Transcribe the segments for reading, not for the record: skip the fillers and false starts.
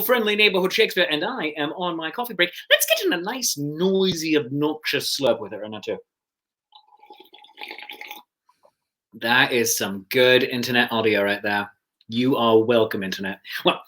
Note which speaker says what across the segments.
Speaker 1: friendly neighborhood Shakespeare, and I am on my coffee break. Let's get in a nice, noisy, obnoxious slurp with it right now, too. That is some good internet audio right there. You are welcome, internet. Well,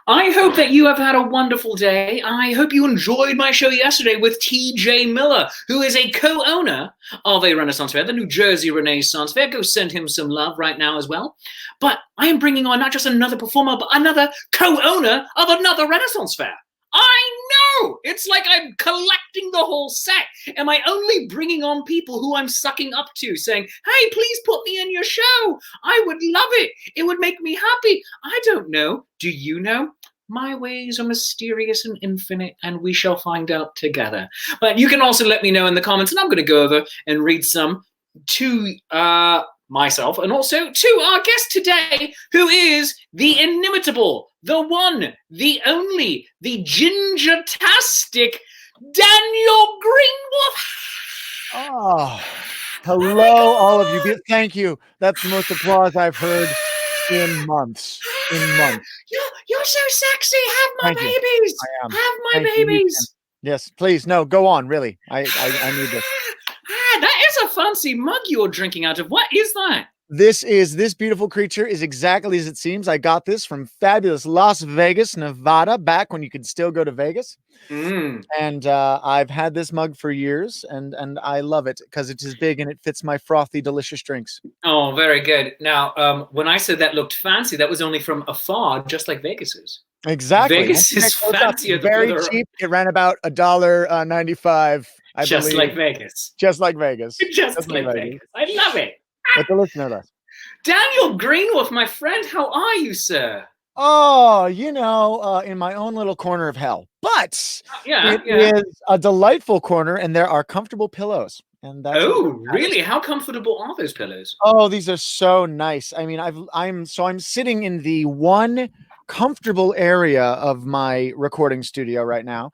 Speaker 1: I hope that you have had a wonderful day. I hope you enjoyed my show yesterday with T.J. Miller, who is a co-owner of a Renaissance Fair, the New Jersey Renaissance Fair. Go send him some love right now as well. But I am bringing on not just another performer, but another co-owner of another Renaissance Fair. I know! It's like I'm collecting the whole set. Am I only bringing on people who I'm sucking up to, saying, hey, please put me in your show. I would love it. It would make me happy. I don't know. Do you know? My ways are mysterious and infinite, and we shall find out together. But you can also let me know in the comments, and I'm going to go over and read some to myself and also to our guest today, who is the inimitable, the one, the only, the ginger-tastic Daniel GreenWolf.
Speaker 2: Oh, hello, all of you. Thank you. That's the most applause I've heard in months.
Speaker 1: You're so sexy. Have my babies.
Speaker 2: I am.
Speaker 1: Have my babies.
Speaker 2: Yes, please. No, go on. Really, I need this.
Speaker 1: That is a fancy mug you're drinking out of. What is that?
Speaker 2: This beautiful creature is exactly as it seems. I got this from fabulous Las Vegas, Nevada, back when you could still go to Vegas. And I've had this mug for years, and I love it because it is big and it fits my frothy, delicious drinks.
Speaker 1: Oh, very good. Now, when I said that looked fancy, that was only from afar, just like Vegas is.
Speaker 2: Exactly.
Speaker 1: Vegas is fancier.
Speaker 2: Very cheap. It ran about $1.95.
Speaker 1: Just like Vegas.
Speaker 2: Just like Vegas.
Speaker 1: Just like Vegas. I love it.
Speaker 2: But the listener does.
Speaker 1: Daniel GreenWolf, my friend, how are you, sir?
Speaker 2: Oh, in my own little corner of hell. But it is a delightful corner, and there are comfortable pillows. And that's
Speaker 1: really? How comfortable are those pillows?
Speaker 2: Oh, these are so nice. I mean, I'm sitting in the one comfortable area of my recording studio right now.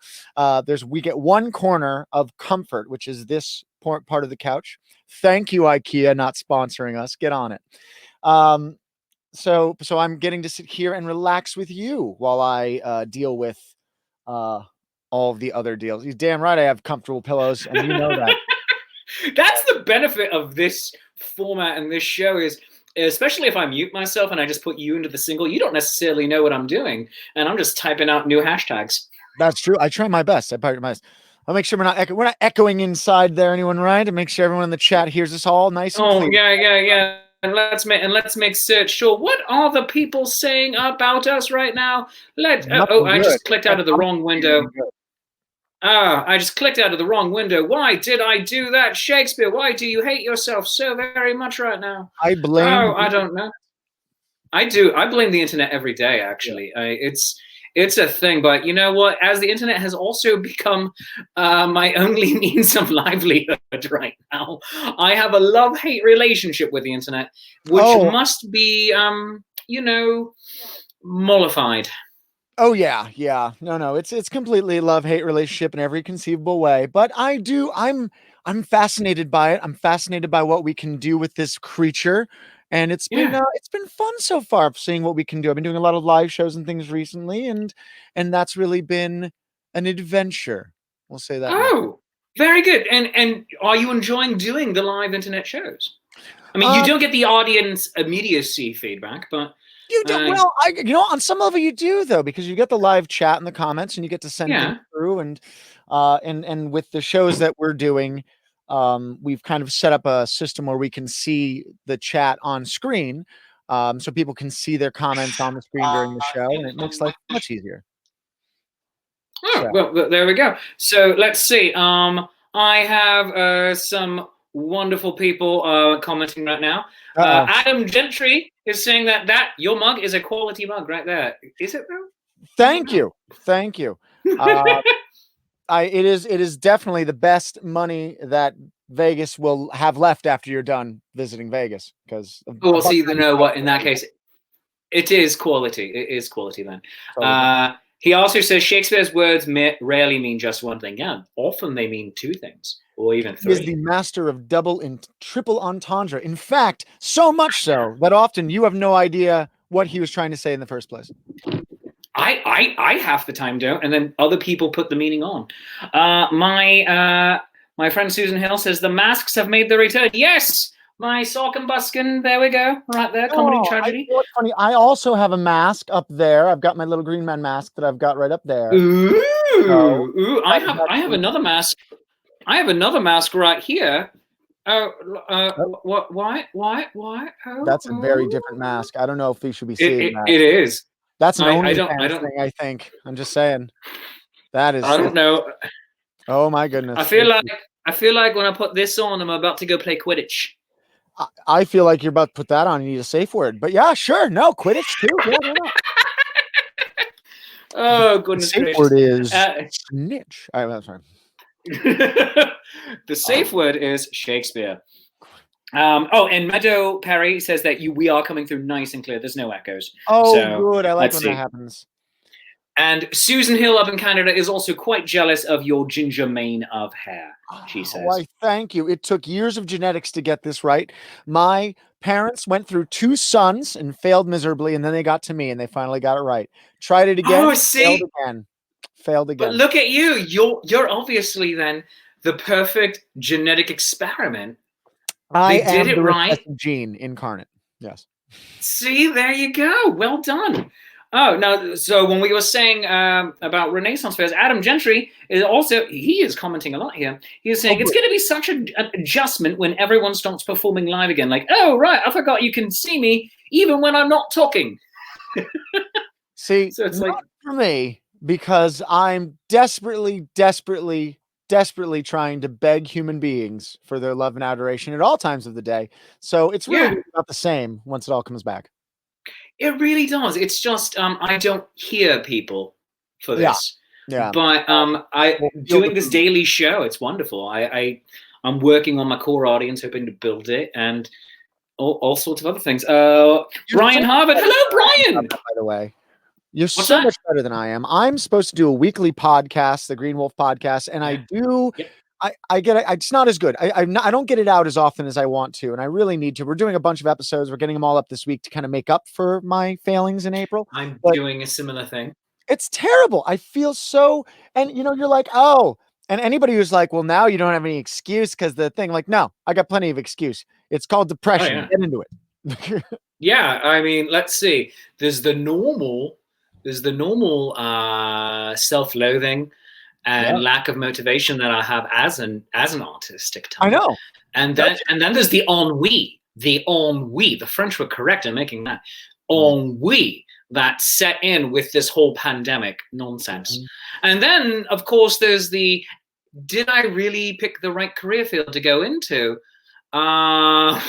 Speaker 2: We get one corner of comfort, which is this part of the couch. Thank you, IKEA, not sponsoring us. Get on it. So I'm getting to sit here and relax with you while I deal with all of the other deals. You're damn right I have comfortable pillows, and you know that.
Speaker 1: That's the benefit of this format and this show is, especially if I mute myself and I just put you into the single, you don't necessarily know what I'm doing, and I'm just typing out new hashtags.
Speaker 2: That's true. I try my best. I'll make sure we're not echoing inside there, anyone, right? And make sure everyone in the chat hears us all nice and clear.
Speaker 1: Yeah. And let's make search sure. What are the people saying about us right now? I just clicked out of the wrong window. I just clicked out of the wrong window. Why did I do that? Shakespeare, why do you hate yourself so very much right now?
Speaker 2: I blame.
Speaker 1: Oh, I don't know. I do. I blame the internet every day, actually. Yeah. It's a thing, but you know what? As the internet has also become my only means of livelihood right now, I have a love-hate relationship with the internet, which must be, mollified.
Speaker 2: Oh yeah. No. It's completely love-hate relationship in every conceivable way. But I'm fascinated by it. I'm fascinated by what we can do with this creature. And it's been fun so far, seeing what we can do. I've been doing a lot of live shows and things recently, and that's really been an adventure. We'll say that.
Speaker 1: Oh, very good. And are you enjoying doing the live internet shows? I mean, you don't get the audience immediacy feedback, but
Speaker 2: you don't. Well, on some level you do though, because you get the live chat in the comments, and you get to send them through, and with the shows that we're doing. We've kind of set up a system where we can see the chat on screen, so people can see their comments on the screen during the show, and it makes life much easier.
Speaker 1: Well, there we go. So let's see. I have some wonderful people commenting right now. Adam Gentry is saying that your mug is a quality mug right there. Is it though?
Speaker 2: Thank you. It is definitely the best money that Vegas will have left after you're done visiting Vegas. Because
Speaker 1: you know what? In that case, it is quality. It is quality then. He also says Shakespeare's words rarely mean just one thing. Yeah, often they mean two things or even three.
Speaker 2: He is the master of double and triple entendre. In fact, so much so that often you have no idea what he was trying to say in the first place.
Speaker 1: I half the time don't, and then other people put the meaning on. My friend Susan Hill says the masks have made their return. Yes, my sock and buskin. There we go, right there. Comedy tragedy.
Speaker 2: You know what's funny? I also have a mask up there. I've got my little green man mask that I've got right up there.
Speaker 1: Ooh,
Speaker 2: So,
Speaker 1: ooh! I have another mask. I have another mask right here. What? Why? Oh,
Speaker 2: that's a very different mask. I don't know if we should be seeing that.
Speaker 1: It is.
Speaker 2: That's an
Speaker 1: I don't
Speaker 2: thing, I think. I'm just saying. That is.
Speaker 1: I don't know.
Speaker 2: Oh my goodness.
Speaker 1: I feel like when I put this on, I'm about to go play Quidditch.
Speaker 2: I feel like you're about to put that on. You need a safe word, but yeah, sure. No, Quidditch too. Yeah, why not?
Speaker 1: Oh goodness
Speaker 2: gracious. The safe word is snitch. I'm sorry.
Speaker 1: The safe word is Shakespeare. And Meadow Perry says that we are coming through nice and clear. There's no echoes.
Speaker 2: Oh, so, good. I like when that happens.
Speaker 1: And Susan Hill up in Canada is also quite jealous of your ginger mane of hair, she says.
Speaker 2: Why, thank you. It took years of genetics to get this right. My parents went through 2 sons and failed miserably, and then they got to me, and they finally got it right. Tried it again.
Speaker 1: Oh, see?
Speaker 2: Failed again.
Speaker 1: But look at you. You're obviously then the perfect genetic experiment.
Speaker 2: I am the recessive gene incarnate. Yes.
Speaker 1: See, there you go. Well done. Oh, no. So when we were saying about Renaissance fairs, Adam Gentry is also, he is commenting a lot here. He is saying it's going to be such an adjustment when everyone starts performing live again. Like, oh, right, I forgot you can see me even when I'm not talking.
Speaker 2: See, so it's not like for me, because I'm desperately trying to beg human beings for their love and adoration at all times of the day. So it's really not the same once it all comes back.
Speaker 1: It really does. It's just I don't hear people for this.
Speaker 2: Yeah.
Speaker 1: But doing this daily show, it's wonderful. I'm working on my core audience, hoping to build it, and all sorts of other things. Brian Harvard. Hello, Brian.
Speaker 2: By the way. You're so much better than I am. I'm supposed to do a weekly podcast, the GreenWolf podcast, and I do. Yep. I get it. It's not as good. I don't get it out as often as I want to, and I really need to. We're doing a bunch of episodes. We're getting them all up this week to kind of make up for my failings in April.
Speaker 1: I'm doing a similar thing.
Speaker 2: It's terrible. I feel so, and you're like, oh, and anybody who's like, well, now you don't have any excuse because the thing, like, no, I got plenty of excuse. It's called depression.
Speaker 1: Oh, yeah.
Speaker 2: Get into it.
Speaker 1: Yeah, I mean, let's see. There's the normal self-loathing and lack of motivation that I have as an artistic type.
Speaker 2: I know.
Speaker 1: And then there's the ennui. The French were correct in making that ennui that set in with this whole pandemic nonsense. And then, of course, there's the, did I really pick the right career field to go into? When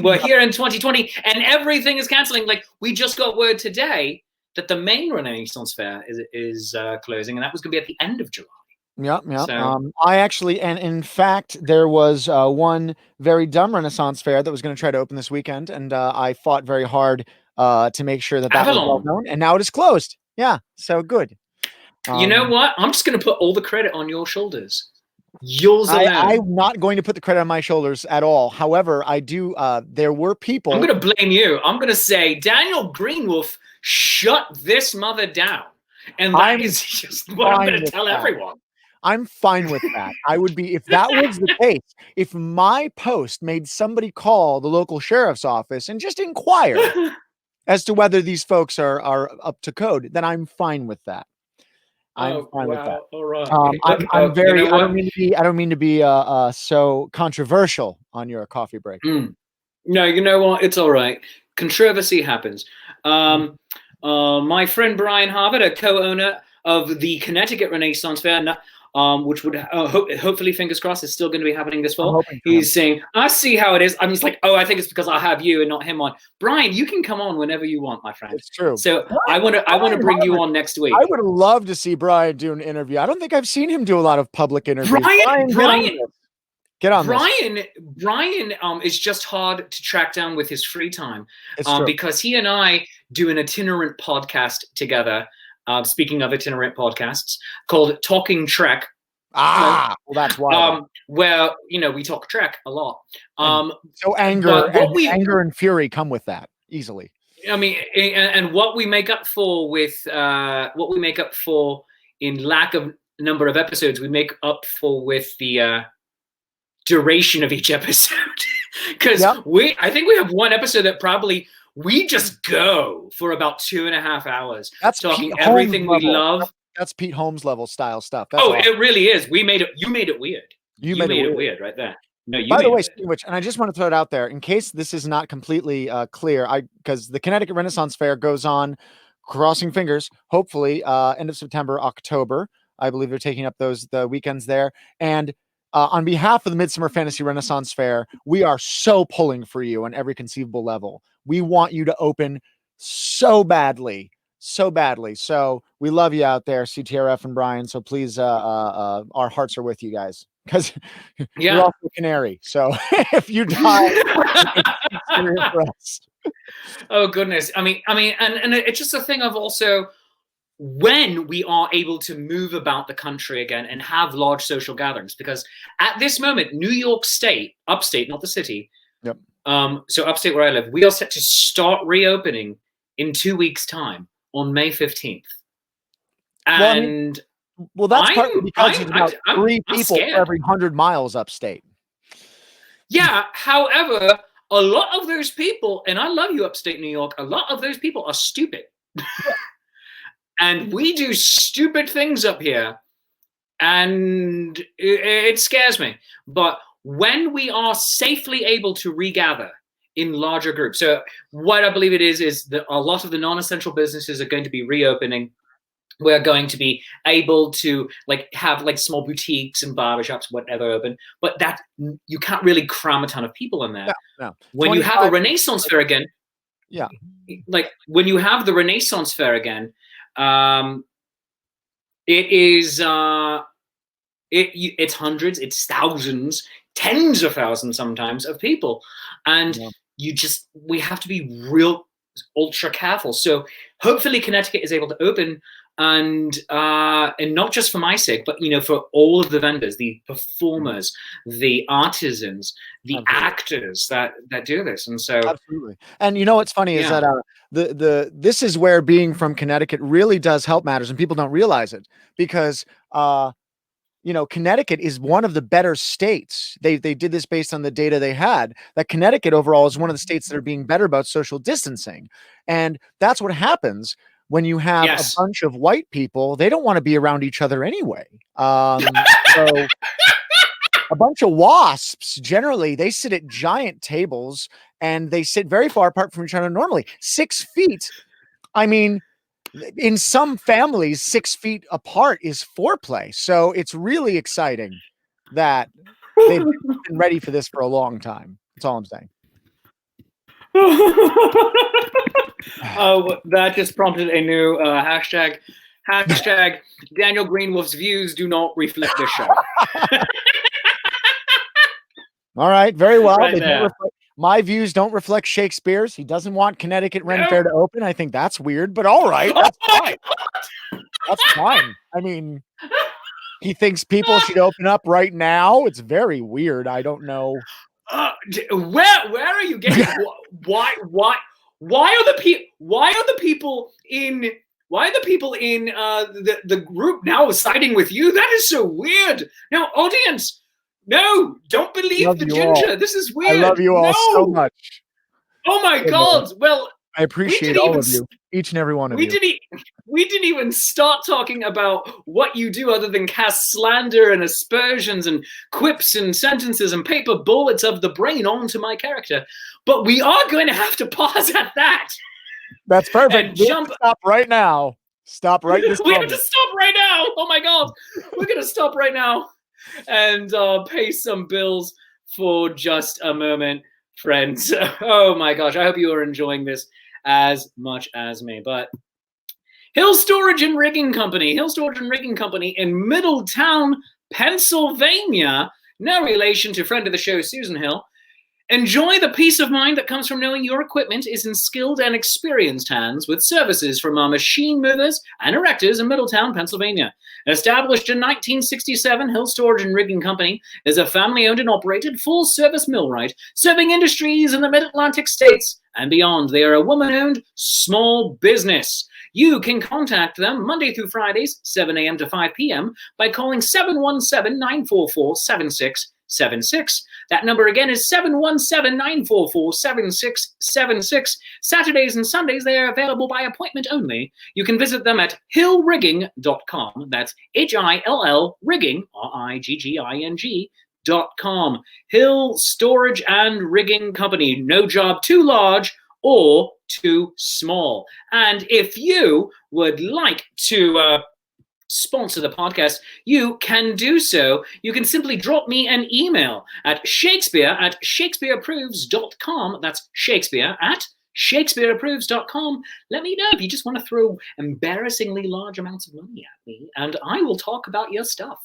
Speaker 1: we're here in 2020 and everything is canceling, like we just got word today that the main Renaissance Fair is closing, and that was going to be at the end of July.
Speaker 2: Yeah. So, I actually, and in fact, there was one very dumb Renaissance Fair that was going to try to open this weekend, and I fought very hard to make sure that was well known, and now it is closed. Yeah, so good.
Speaker 1: You know what? I'm just going to put all the credit on your shoulders. Yours alone.
Speaker 2: I'm not going to put the credit on my shoulders at all. However, I do. There were people.
Speaker 1: I'm going to blame you. I'm going to say, Daniel GreenWolf, shut this mother down. And that is just what I'm going to tell everyone.
Speaker 2: I'm fine with that. I would be, if that was the case, if my post made somebody call the local sheriff's office and just inquire as to whether these folks are up to code, then I'm fine with that. I'm fine with that.
Speaker 1: All right.
Speaker 2: I'm very. I don't mean to be so controversial on your coffee break.
Speaker 1: No, you know what? It's all right. Controversy happens. My friend Brian Harvard, a co-owner of the Connecticut Renaissance Fair, which would hopefully, fingers crossed, is still going to be happening this fall. He's saying, I see how it is. I'm just like, oh, I think it's because I have you and not him on. Brian, you can come on whenever you want, my friend.
Speaker 2: It's true.
Speaker 1: So I want to bring you on next week.
Speaker 2: I would love to see Brian do an interview. I don't think I've seen him do a lot of public interviews.
Speaker 1: Brian,
Speaker 2: get on
Speaker 1: Brian is just hard to track down with his free time because he and I do an itinerant podcast together. Speaking of itinerant podcasts, called Talking Trek.
Speaker 2: Well, that's wild.
Speaker 1: Where we talk Trek a lot.
Speaker 2: So anger and fury come with that easily.
Speaker 1: I mean, and what we make up for with in lack of number of episodes, we make up for with the duration of each episode. Because I think we have one episode that probably we just go for about 2.5 hours.
Speaker 2: That's
Speaker 1: talking
Speaker 2: Pete
Speaker 1: everything
Speaker 2: Holmes
Speaker 1: we
Speaker 2: level.
Speaker 1: love.
Speaker 2: That's Pete Holmes level style stuff. That's
Speaker 1: awesome.
Speaker 2: Awesome.
Speaker 1: It really is. You made it weird.
Speaker 2: You
Speaker 1: made
Speaker 2: it
Speaker 1: weird right there. No, you
Speaker 2: By the way,
Speaker 1: it.
Speaker 2: which, and I just want to throw it out there in case this is not completely clear, because the Connecticut Renaissance Fair goes on, crossing fingers, hopefully end of September, October. I believe they're taking up the weekends there. And on behalf of the Midsummer Fantasy Renaissance Fair, we are so pulling for you on every conceivable level. We want you to open so badly. So we love you out there, CTRF and Brian. So please, our hearts are with you guys, because you're also a canary. So if you die, it's for us.
Speaker 1: Oh goodness. I mean, and it's just a thing of also when we are able to move about the country again and have large social gatherings, because at this moment, New York State, upstate, not the city.
Speaker 2: Yep.
Speaker 1: So upstate where I live, we are set to start reopening in 2 weeks' time on May 15th. And
Speaker 2: well, that's partly because it's about 3 people for every 100 miles upstate.
Speaker 1: Yeah. However, a lot of those people, and I love you, upstate New York, a lot of those people are stupid. And we do stupid things up here. And it scares me. But when we are safely able to regather in larger groups, so what I believe it is that a lot of the non-essential businesses are going to be reopening. We're going to be able to have small boutiques and barbershops, whatever, open, but that you can't really cram a ton of people in there.
Speaker 2: No.
Speaker 1: When you have a Renaissance fair again, when you have the Renaissance fair again, it is it's hundreds, it's thousands, tens of thousands sometimes of people, and we have to be real ultra careful. So hopefully Connecticut is able to open. And not just for my sake, but for all of the vendors, the performers, the artisans, the actors that do this. And so
Speaker 2: absolutely. And what's funny is that this is where being from Connecticut really does help matters, and people don't realize it, because Connecticut is one of the better states. They did this based on the data they had, that Connecticut overall is one of the states that are being better about social distancing. And that's what happens when you have a bunch of white people. They don't want to be around each other anyway. So a bunch of WASPs, generally, they sit at giant tables and they sit very far apart from each other normally. 6 feet. I mean, in some families, 6 feet apart is foreplay. So it's really exciting that they've been ready for this for a long time. That's all I'm saying.
Speaker 1: Oh, that just prompted a new hashtag. Hashtag Daniel GreenWolf's views do not reflect this show.
Speaker 2: All right, very well. My views don't reflect Shakespeare's. He doesn't want Connecticut Ren Fair to open. I think that's weird, but all right, that's fine. That's fine. I mean, he thinks people should open up right now. It's very weird. I don't know.
Speaker 1: Where are you getting? Why are the people in the group now siding with you? That is so weird. Now, audience, no, don't believe the ginger. This is weird.
Speaker 2: I love you all so much.
Speaker 1: Oh my God. Well,
Speaker 2: I appreciate all of you, each and every one of you.
Speaker 1: We didn't even start talking about what you do other than cast slander and aspersions and quips and sentences and paper bullets of the brain onto my character. But we are going to have to pause at that.
Speaker 2: That's perfect. Stop right now. Stop right this
Speaker 1: We have to stop right now. Oh my God. We're going to stop right now and pay some bills for just a moment, friends. Oh my gosh. I hope you are enjoying this as much as me. But Hill Storage and Rigging Company in Middletown, Pennsylvania, no relation to friend of the show, Susan Hill, Enjoy the peace of mind that comes from knowing your equipment is in skilled and experienced hands with services from our machine movers and erectors in Middletown, Pennsylvania. Established in 1967, Hill Storage and Rigging Company is a family-owned and operated full-service millwright serving industries in the mid-Atlantic states and beyond. They are a woman-owned small business. You can contact them Monday through Fridays, 7 a.m. to 5 p.m. by calling 717-944-7676. That number again is 717-944-7676. Saturdays and Sundays, they are available by appointment only. You can visit them at hillrigging.com. That's Hill rigging, RIGGING.com. Hill Storage and Rigging Company. No job too large or too small. And if you would like to sponsor the podcast, you can do so. You can simply drop me an email at shakespeare@shakespeareapproves.com. That's shakespeare@shakespeareapproves.com. Let me know if you just want to throw embarrassingly large amounts of money at me, and I will talk about your stuff.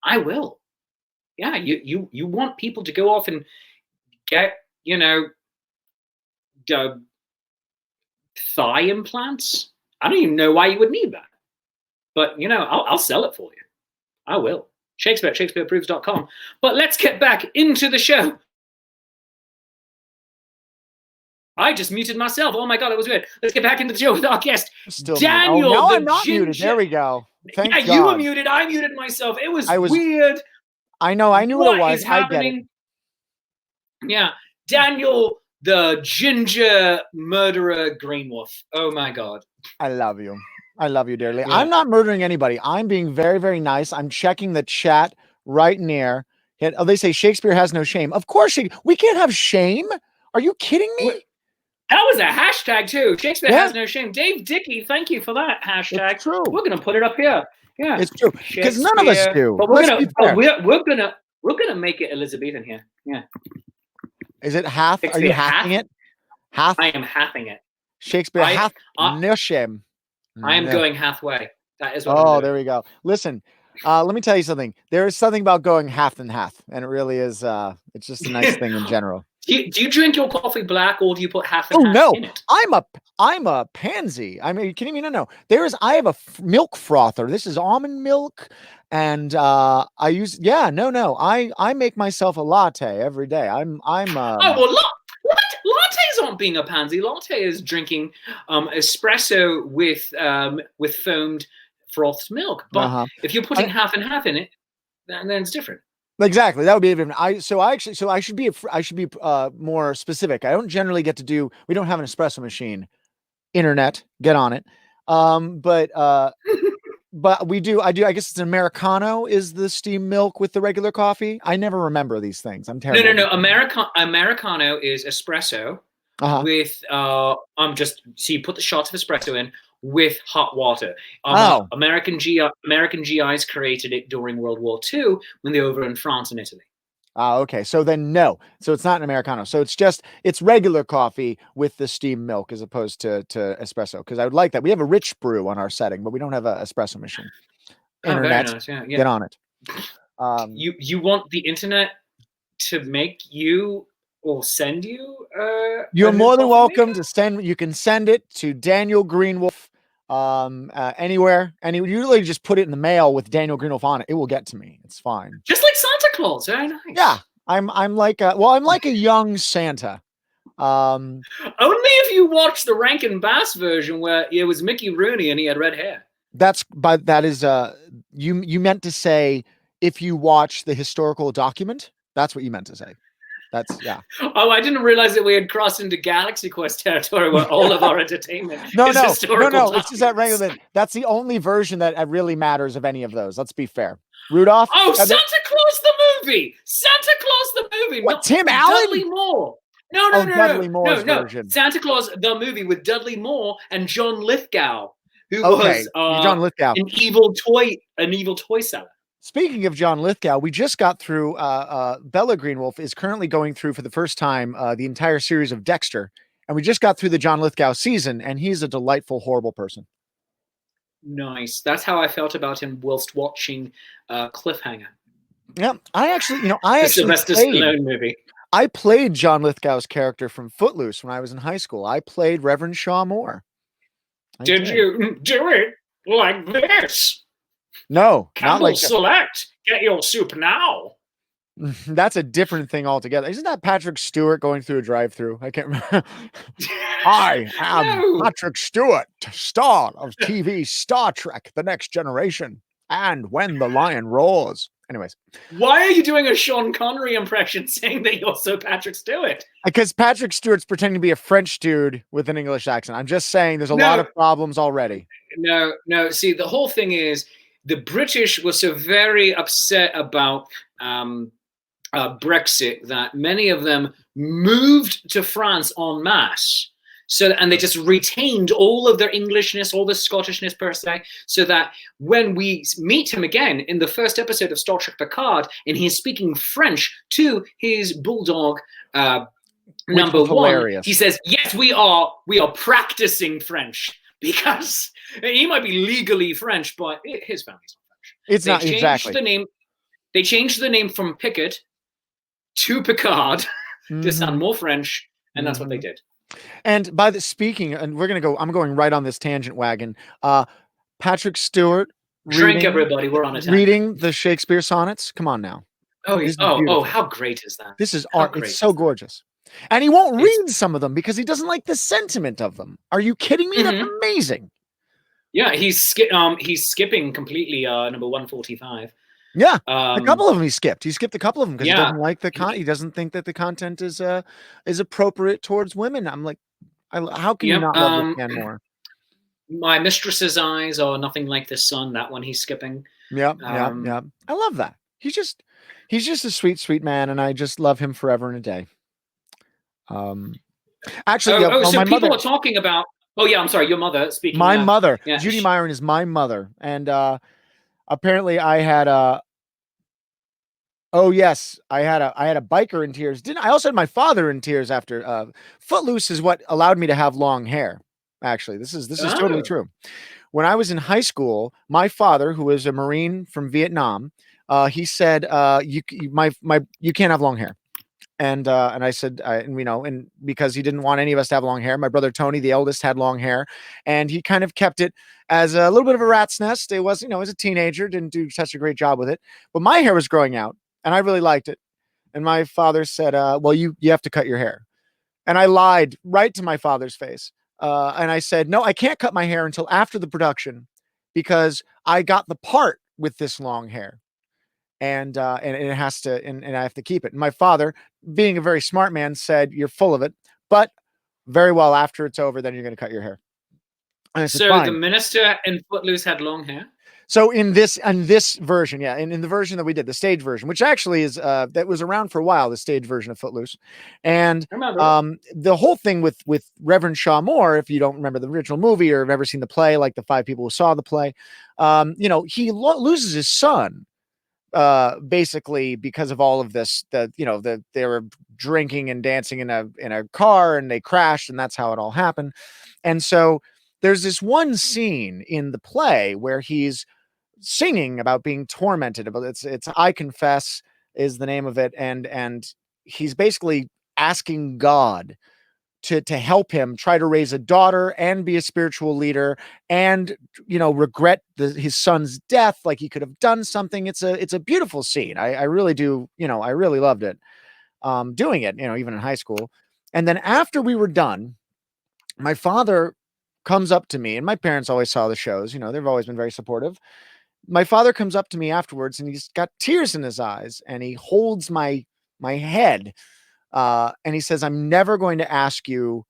Speaker 1: I will. Yeah, you want people to go off and get, thigh implants? I don't even know why you would need that. But, I'll sell it for you. I will. Shakespeare at shakespeareapproves.com. But let's get back into the show. I just muted myself. Oh my God, that was weird. Let's get back into the show with our guest, Daniel.
Speaker 2: Now I'm not muted. There we go. Thank God.
Speaker 1: You were muted. I muted myself. It was weird.
Speaker 2: I know. I knew what it was.
Speaker 1: I get it. Yeah. Daniel, the ginger murderer GreenWolf. Oh my God.
Speaker 2: I love you. I love you dearly. Yeah. I'm not murdering anybody. I'm being very, very nice. I'm checking the chat right near. Oh, they say Shakespeare has no shame. Of course, we can't have shame. Are you kidding me?
Speaker 1: That was a hashtag too. Shakespeare has no shame. Dave Dickey, thank you for that hashtag.
Speaker 2: It's true.
Speaker 1: We're gonna put it up here. Yeah,
Speaker 2: it's true because none of us do.
Speaker 1: But we're gonna make it Elizabethan here. Yeah.
Speaker 2: Is it half? Are you halving it? Half.
Speaker 1: I am halving it.
Speaker 2: Shakespeare half no shame.
Speaker 1: I am going halfway. That is what
Speaker 2: I'm doing. There we go. Listen, let me tell you something. There is something about going half and half, and it really is. It's just a nice thing in general.
Speaker 1: Do you drink your coffee black, or do you put half and half in it?
Speaker 2: I'm a pansy. I mean, are you kidding me? No. I have a milk frother. This is almond milk, and I use. Yeah, no. I make myself a latte every day.
Speaker 1: Oh well, what? Lattes aren't being a pansy. Latte is drinking espresso with foamed frothed milk. But if you're putting half and half in it, then it's different.
Speaker 2: Exactly, that would be different. I should be more specific. I don't generally get to do. We don't have an espresso machine. Internet, get on it. But we do. I guess it's an Americano. Is the steamed milk with the regular coffee? I never remember these things. I'm terrible.
Speaker 1: No. Americano is espresso with so you put the shots of espresso in with hot water. American GIs created it during World War II when they were over in France and Italy.
Speaker 2: Okay. So then no. So it's not an Americano. So it's regular coffee with the steamed milk as opposed to espresso. Because I would like that. We have a rich brew on our setting, but we don't have an espresso machine. Internet,
Speaker 1: very nice. Yeah.
Speaker 2: Get on it.
Speaker 1: You want the internet to make you or send you?
Speaker 2: You're more than welcome to send. You can send it to Daniel GreenWolf. Anywhere. You literally just put it in the mail with Daniel GreenWolf on it. It will get to me. It's fine.
Speaker 1: Just like Santa Claus. Very nice.
Speaker 2: Yeah. I'm like a young Santa.
Speaker 1: Only if you watch the Rankin Bass version where it was Mickey Rooney and he had red hair.
Speaker 2: That is you meant to say if you watch the historical document. That's what you meant to say. Yeah.
Speaker 1: Oh, I didn't realize that we had crossed into Galaxy Quest territory where all of our entertainment is historical.
Speaker 2: No. It's just that regular. That's the only version that really matters of any of those. Let's be fair. Rudolph.
Speaker 1: Oh, Santa Claus the movie. Santa Claus the movie.
Speaker 2: What? Tim Allen?
Speaker 1: Dudley Moore. No.
Speaker 2: Dudley Moore's version.
Speaker 1: Santa Claus the movie with Dudley Moore and John Lithgow, who was
Speaker 2: John Lithgow,
Speaker 1: an evil toy seller.
Speaker 2: Speaking of John Lithgow, we just got through. Bella GreenWolf is currently going through for the first time the entire series of Dexter, and we just got through the John Lithgow season, and he's a delightful, horrible person.
Speaker 1: Nice. That's how I felt about him whilst watching Cliffhanger.
Speaker 2: Yeah, I actually
Speaker 1: Sylvester Stallone movie.
Speaker 2: I played John Lithgow's character from Footloose when I was in high school. I played Reverend Shaw Moore.
Speaker 1: Did you do it like this?
Speaker 2: No, not
Speaker 1: Campbell
Speaker 2: like
Speaker 1: Select. Get your soup now.
Speaker 2: That's a different thing altogether. Isn't that Patrick Stewart going through a drive-through? I can't remember. I am Patrick Stewart, star of TV Star Trek: The Next Generation, and When the Lion Roars. Anyways,
Speaker 1: why are you doing a Sean Connery impression saying that you're so Patrick Stewart?
Speaker 2: Because Patrick Stewart's pretending to be a French dude with an English accent. I'm just saying there's a lot of problems already.
Speaker 1: No. See, the whole thing is the British were so very upset about Brexit that many of them moved to France en masse. And they just retained all of their Englishness, all the Scottishness per se, so that when we meet him again in the first episode of Star Trek Picard, and he's speaking French to his bulldog number one, he says, "Yes, we are practicing French," because he might be legally French, but his family's not French.
Speaker 2: It's not exactly.
Speaker 1: They changed the name from Pickett to Picard to sound more French, and that's what they did.
Speaker 2: And by the speaking, and I'm going right on this tangent wagon. Patrick Stewart
Speaker 1: drink, everybody, we're on a tangent.
Speaker 2: Reading the Shakespeare sonnets. Come on now.
Speaker 1: Oh, how great is that?
Speaker 2: This is art. It's so gorgeous. And he won't read some of them because he doesn't like the sentiment of them. Are you kidding me? That's amazing.
Speaker 1: Yeah, he's skipping completely number 145.
Speaker 2: Yeah, a couple of them he skipped. He skipped a couple of them because he doesn't like the he doesn't think that the content is appropriate towards women. I'm like, how can you not love this man more?
Speaker 1: My Mistress's Eyes or Nothing Like the Sun. That one he's skipping.
Speaker 2: Yeah. I love that. He's just a sweet, sweet man, and I just love him forever and a day. Actually,
Speaker 1: so people are talking about. Oh yeah, I'm sorry. Your mother speaking.
Speaker 2: My mother, Judy Myron, is my mother, and apparently I had a. Oh yes, I had a biker in tears. I also had my father in tears after Footloose is what allowed me to have long hair. Actually, this is totally true. When I was in high school, my father, who was a Marine from Vietnam, he said, you can't have long hair. And I said, and because he didn't want any of us to have long hair, my brother Tony, the eldest, had long hair, and he kind of kept it as a little bit of a rat's nest. It was, as a teenager, didn't do such a great job with it, but my hair was growing out, and I really liked it. And my father said, well, you have to cut your hair. And I lied right to my father's face. And I said, no, I can't cut my hair until after the production because I got the part with this long hair. And it has to, and I have to keep it. And my father, being a very smart man, said, "You're full of it, but very well, after it's over, then you're going to cut your hair." And I said,
Speaker 1: "Fine." The minister in Footloose had long hair.
Speaker 2: So in this version, in the version that we did, the stage version, which actually is that was around for a while, the stage version of Footloose, and the whole thing with Reverend Shaw Moore, if you don't remember the original movie or have ever seen the play, like the 5 people who saw the play, he loses his son. Basically because of all of this, they were drinking and dancing in a car and they crashed, and that's how it all happened. And so there's this one scene in the play where he's singing about being tormented. About it's I Confess is the name of it, and he's basically asking God to help him try to raise a daughter and be a spiritual leader and, regret his son's death. Like he could have done something. It's a beautiful scene. I really do. I really loved it. Doing it, even in high school. And then after we were done, my father comes up to me, and my parents always saw the shows, they've always been very supportive. My father comes up to me afterwards and he's got tears in his eyes and he holds my head. And he says, "I'm never going to ask you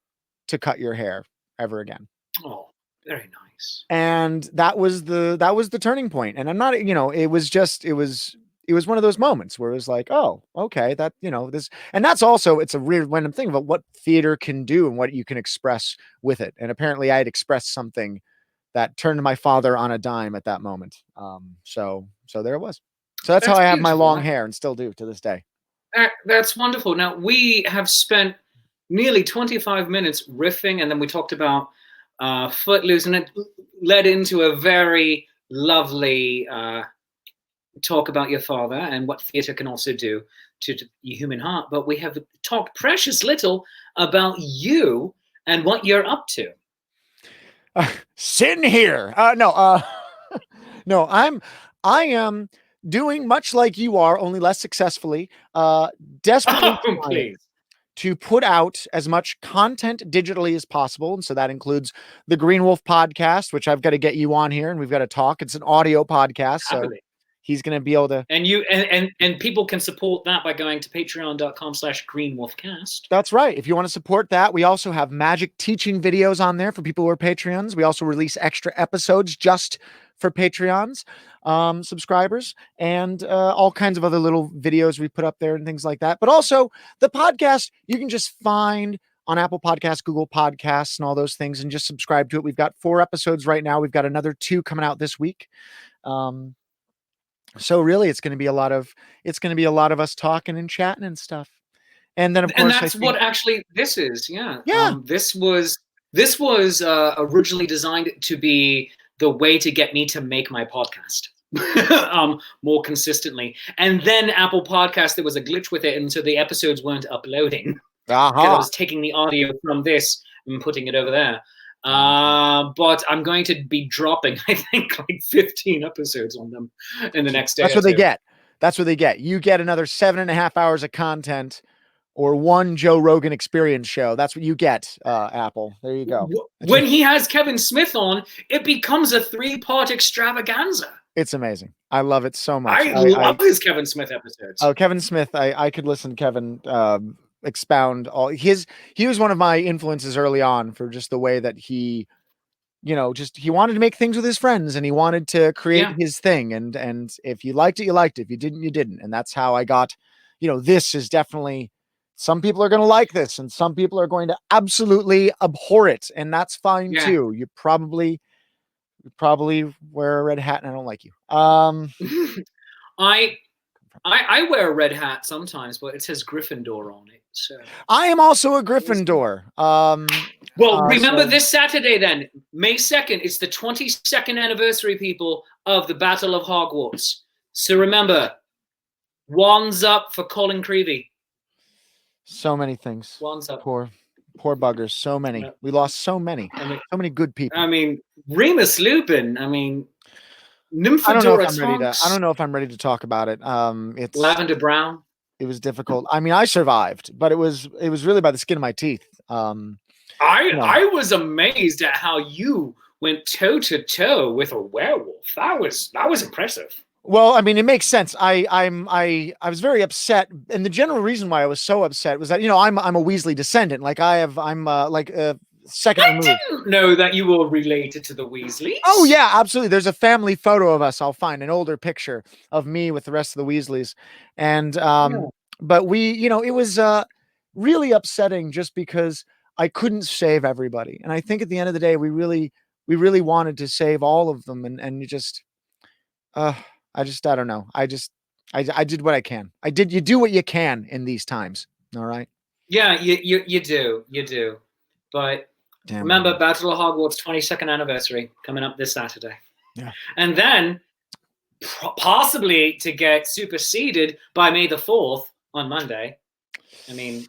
Speaker 2: to cut your hair ever again."
Speaker 1: Oh, very nice. And
Speaker 2: that was the turning point. And I'm not, it was one of those moments where it was like, oh, okay, that, this, and that's also, it's a weird random thing about what theater can do and what you can express with it. And apparently I had expressed something that turned my father on a dime at that moment. So there it was. So that's how I have my long hair and still do to this day.
Speaker 1: That's wonderful. Now, we have spent nearly 25 minutes riffing, and then we talked about Footloose, and it led into a very lovely talk about your father and what theatre can also do to your human heart, but we have talked precious little about you and what you're up to.
Speaker 2: Sitting here. No, I am doing much like you are, only less successfully, desperately trying
Speaker 1: Please.
Speaker 2: to put out as much content digitally as possible. And so that includes the GreenWolf podcast, which I've got to get you on here and we've got to talk. It's an audio podcast. So he's going to be able to.
Speaker 1: And you and people can support that by going to patreon.com/greenwolfcast.
Speaker 2: That's right. If you want to support that, we also have magic teaching videos on there for people who are Patreons. We also release extra episodes just for Patreons subscribers, and all kinds of other little videos we put up there and things like that. But also the podcast, you can just find on Apple Podcasts, Google Podcasts, and all those things, and just subscribe to it. We've got 4 episodes right now. We've got another 2 coming out this week. So really it's going to be a lot of us talking and chatting and stuff. And then of course,
Speaker 1: and that's what actually this is. Yeah.
Speaker 2: Yeah.
Speaker 1: This was originally designed to be the way to get me to make my podcast more consistently. And then Apple Podcast, there was a glitch with it. And so the episodes weren't uploading. Because I was taking the audio from this and putting it over there. But I'm going to be dropping, I think, like 15 episodes on them in the next day.
Speaker 2: That's what they get. That's what they get. You get another 7.5 hours of content or 1 Joe Rogan Experience show. That's what you get, Apple. There you go.
Speaker 1: When he has Kevin Smith on, it becomes a 3-part extravaganza.
Speaker 2: It's amazing. I love it so much.
Speaker 1: I love his Kevin Smith episodes.
Speaker 2: Oh, Kevin Smith. I could listen to Kevin expound all his. He was one of my influences early on for just the way that he, he wanted to make things with his friends and he wanted to create his thing. And if you liked it, you liked it. If you didn't, you didn't. And that's how I got, this is definitely, some people are going to like this and some people are going to absolutely abhor it. And that's fine too. You probably wear a red hat and I don't like you.
Speaker 1: I wear a red hat sometimes, but it says Gryffindor on it. So
Speaker 2: I am also a Gryffindor.
Speaker 1: Well, remember this Saturday then, May 2nd, it's the 22nd anniversary, people, of the Battle of Hogwarts. So remember, wands up for Colin Creevey.
Speaker 2: So many things.
Speaker 1: Wands up.
Speaker 2: Poor buggers. So many. We lost so many. So many good people.
Speaker 1: I mean, Remus Lupin. I mean, Nymphadora
Speaker 2: I don't know if I'm ready to talk about it. It's
Speaker 1: Lavender Brown.
Speaker 2: It was difficult. I mean, I survived, but it was really by the skin of my teeth.
Speaker 1: I was amazed at how you went toe to toe with a werewolf. That was impressive.
Speaker 2: Well, I mean, it makes sense. I was very upset, and the general reason why I was so upset was that I'm a Weasley descendant. Like I'm second removed.
Speaker 1: I didn't know that you were related to the Weasleys.
Speaker 2: Oh yeah, absolutely. There's a family photo of us. I'll find an older picture of me with the rest of the Weasleys, and but we, it was really upsetting just because I couldn't save everybody, and I think at the end of the day, we really wanted to save all of them, and you just, I don't know. I did what I can. You do what you can in these times. All right.
Speaker 1: Yeah, you do. But remember, Battle of Hogwarts 22nd anniversary coming up this Saturday.
Speaker 2: Yeah. And
Speaker 1: then possibly to get superseded by May the 4th on Monday. I mean,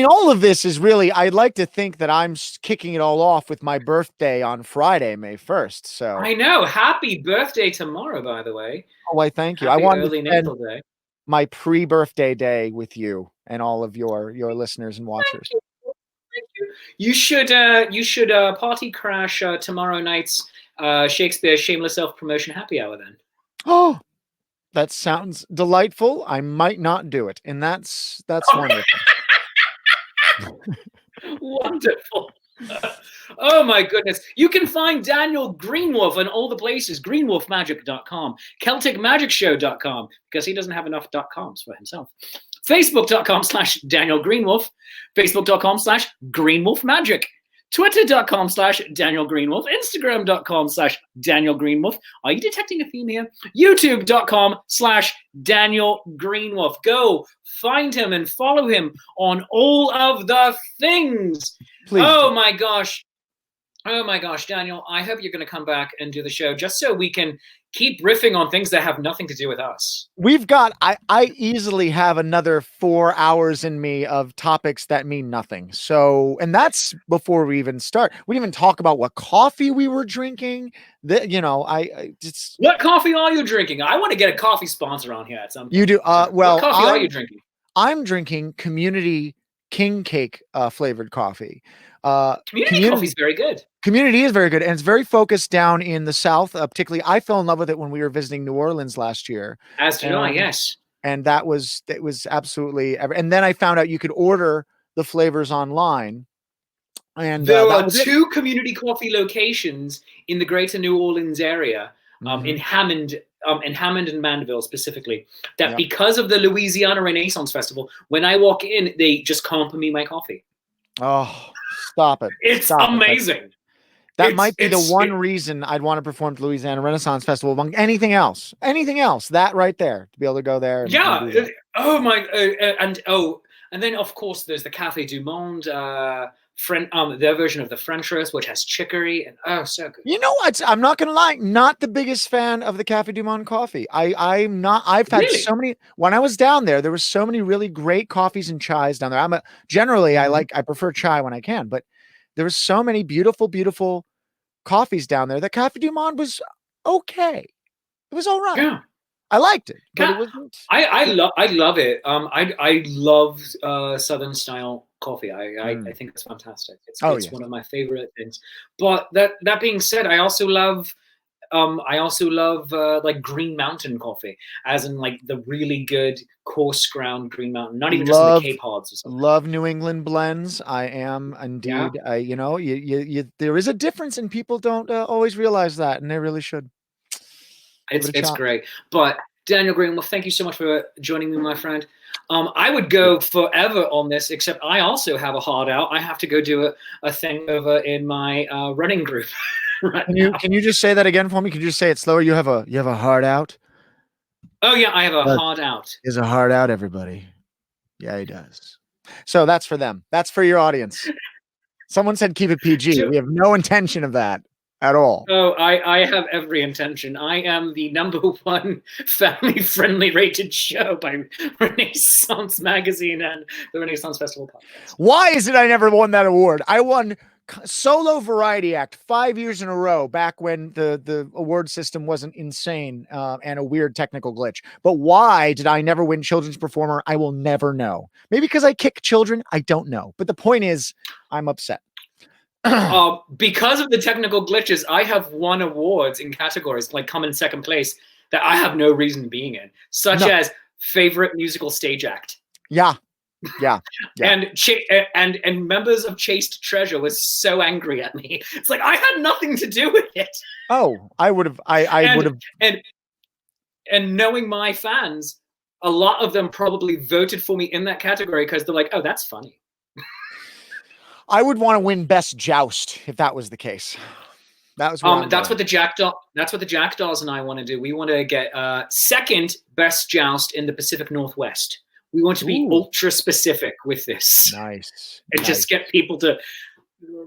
Speaker 2: all of this is really, I'd like to think that I'm kicking it all off with my birthday on Friday, May 1st. So
Speaker 1: I know. Happy birthday tomorrow, by the way.
Speaker 2: Oh, I thank you.
Speaker 1: Happy
Speaker 2: I wanted
Speaker 1: early
Speaker 2: to spend
Speaker 1: natal day.
Speaker 2: My pre-birthday day with you and all of your listeners and watchers.
Speaker 1: Thank you. You should party crash tomorrow night's Shakespeare Shameless Self-Promotion Happy Hour then.
Speaker 2: Oh, that sounds delightful. I might not do it, and that's wonderful.
Speaker 1: Wonderful. Oh my goodness. You can find Daniel GreenWolf in all the places. GreenWolfMagic.com, CelticMagicShow.com, because he doesn't have enough .coms for himself. Facebook.com/Daniel GreenWolf, Facebook.com/GreenWolfMagic, Twitter.com/Daniel GreenWolf, Instagram.com/Daniel GreenWolf. Are you detecting a theme here? YouTube.com/Daniel GreenWolf. Go find him and follow him on all of the things.
Speaker 2: Please.
Speaker 1: Oh my gosh. Oh my gosh, Daniel, I hope you're going to come back and do the show just so we can keep riffing on things that have nothing to do with us.
Speaker 2: We've got, I easily have another 4 hours in me of topics that mean nothing. So, and that's before we even start. We didn't even talk about what coffee we were drinking. That, I just,
Speaker 1: What coffee are you drinking? I want to get a coffee sponsor on here at some point.
Speaker 2: you do.
Speaker 1: What
Speaker 2: Well,
Speaker 1: coffee are you drinking?
Speaker 2: I'm drinking Community King Cake flavored coffee.
Speaker 1: Community coffee is very good.
Speaker 2: Community is very good, and it's very focused down in the South. Particularly, I fell in love with it when we were visiting New Orleans last year.
Speaker 1: As did I, yes.
Speaker 2: And it was absolutely. And then I found out you could order the flavors online. And
Speaker 1: there are two community coffee locations in the greater New Orleans area, in Hammond and Mandeville specifically, that because of the Louisiana Renaissance Festival, when I walk in, they just comp me my coffee.
Speaker 2: Oh, stop it.
Speaker 1: It's amazing.
Speaker 2: That might be the one reason I'd want to perform to Louisiana Renaissance Festival among anything else, that right there, to be able to go there.
Speaker 1: And oh my, and then of course there's the Café du Monde, their version of the French roast, which has chicory, and so good.
Speaker 2: You know what? I'm not gonna lie, not the biggest fan of the Café du Monde coffee. I'm not. I've had so many. When I was down there were so many really great coffees and chais down there. I prefer chai when I can, but there were so many beautiful coffees down there. The Café du Monde was okay. It was all right.
Speaker 1: Yeah.
Speaker 2: I liked it, but it wasn't.
Speaker 1: I love it. I love Southern style coffee. I think it's fantastic. It's one of my favorite things. But that being said, I also love like Green Mountain coffee, as in like the really good coarse ground Green Mountain, not even just in the Cape Pods or something.
Speaker 2: Love New England blends. I am indeed. Yeah. There is a difference, and people don't always realize that, and they really should.
Speaker 1: It's great. But Daniel GreenWolf, thank you so much for joining me, my friend. I would go forever on this, except I also have a hard out. I have to go do a thing over in my running group.
Speaker 2: Can you just say that again for me? Can you just say it slower? You have a hard out?
Speaker 1: Oh yeah, I have a hard out.
Speaker 2: Is a hard out, everybody. Yeah, he does. So that's for them. That's for your audience. Someone said keep it PG. We have no intention of that at all.
Speaker 1: Oh, I have every intention. I am the #1 family-friendly rated show by Renaissance Magazine and the Renaissance Festival podcast.
Speaker 2: Why is it I never won that award? I won solo variety act 5 years in a row back when the award system wasn't insane and a weird technical glitch. But why did I never win children's performer? I will never know. Maybe because I kick children. I don't know. But the point is, I'm upset.
Speaker 1: Because of the technical glitches, I have won awards in categories like come in second place that I have no reason being in, such as favorite musical stage act.
Speaker 2: Yeah.
Speaker 1: And members of Chaste Treasure was so angry at me. It's like I had nothing to do with it.
Speaker 2: Oh, I would have. I would have.
Speaker 1: And knowing my fans, a lot of them probably voted for me in that category because they're like, "Oh, that's funny."
Speaker 2: I would want to win Best Joust if that was the case. That was
Speaker 1: that's what the Jackdaws and I want to do. We want to get second Best Joust in the Pacific Northwest. We want to be ultra specific with this.
Speaker 2: Nice.
Speaker 1: And just get people to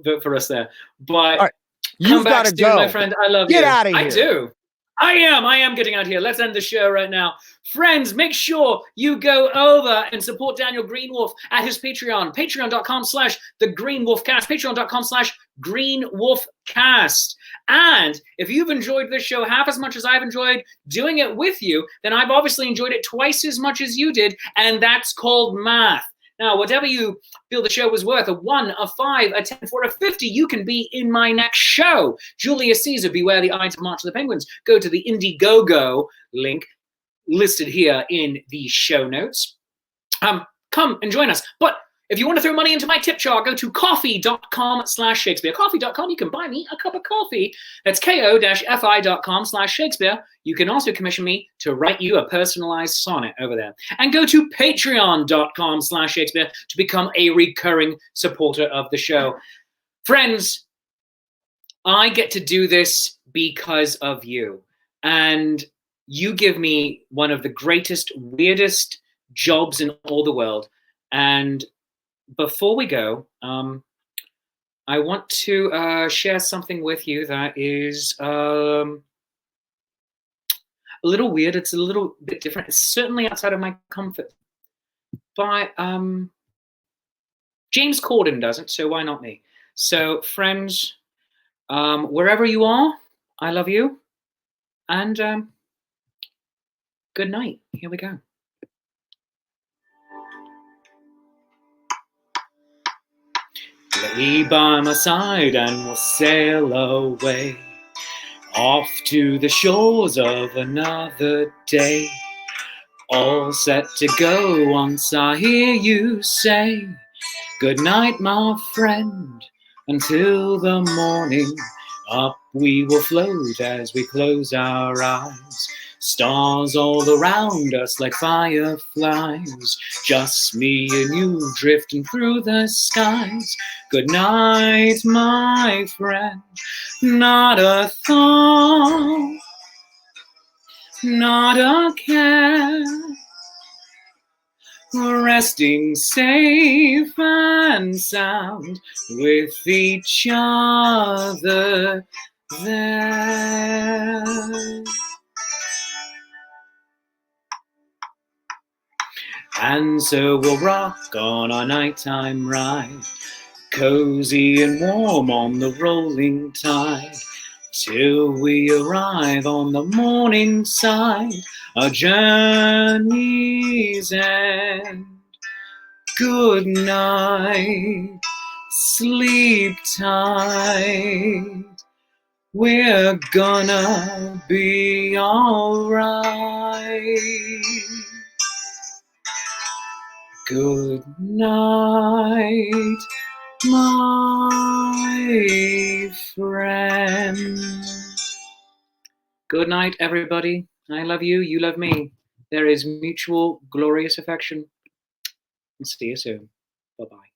Speaker 1: vote for us there. But
Speaker 2: right. You've got to go,
Speaker 1: my friend. I love you.
Speaker 2: Get out of here.
Speaker 1: I do. I am getting out of here. Let's end the show right now. Friends, make sure you go over and support Daniel GreenWolf at his Patreon. Patreon.com/thegreenwolfcast. Patreon.com/greenwolfcast. And if you've enjoyed this show half as much as I've enjoyed doing it with you, then I've obviously enjoyed it twice as much as you did. And that's called math. Now, whatever you feel the show was worth, a 1, a 5, a 10, or a 50, you can be in my next show. Julius Caesar, Beware the Ides of March of the Penguins. Go to the Indiegogo link listed here in the show notes. Come and join us. But if you want to throw money into my tip jar, go to coffee.com/Shakespeare. Coffee.com, you can buy me a cup of coffee. That's ko-fi.com/Shakespeare. You can also commission me to write you a personalized sonnet over there. And go to patreon.com/Shakespeare to become a recurring supporter of the show. Friends, I get to do this because of you. And you give me one of the greatest, weirdest jobs in all the world. And before we go, I want to share something with you that is a little weird. It's a little bit different. It's certainly outside of my comfort. But James Corden does it, so why not me? So, friends, wherever you are, I love you. And good night. Here we go. Lay by my side and we'll sail away, off to the shores of another day. All set to go once I hear you say, good night, my friend, until the morning. Up we will float as we close our eyes. Stars all around us like fireflies. Just me and you drifting through the skies. Good night, my friend. Not a thought, not a care. Resting safe and sound with each other there. And so we'll rock on our nighttime ride, cozy and warm on the rolling tide, till we arrive on the morning side, our journey's end. Good night, sleep tight, we're gonna be alright. Good night, my friend. Good night, everybody. I love you, you love me. There is mutual glorious affection. And see you soon. Bye-bye.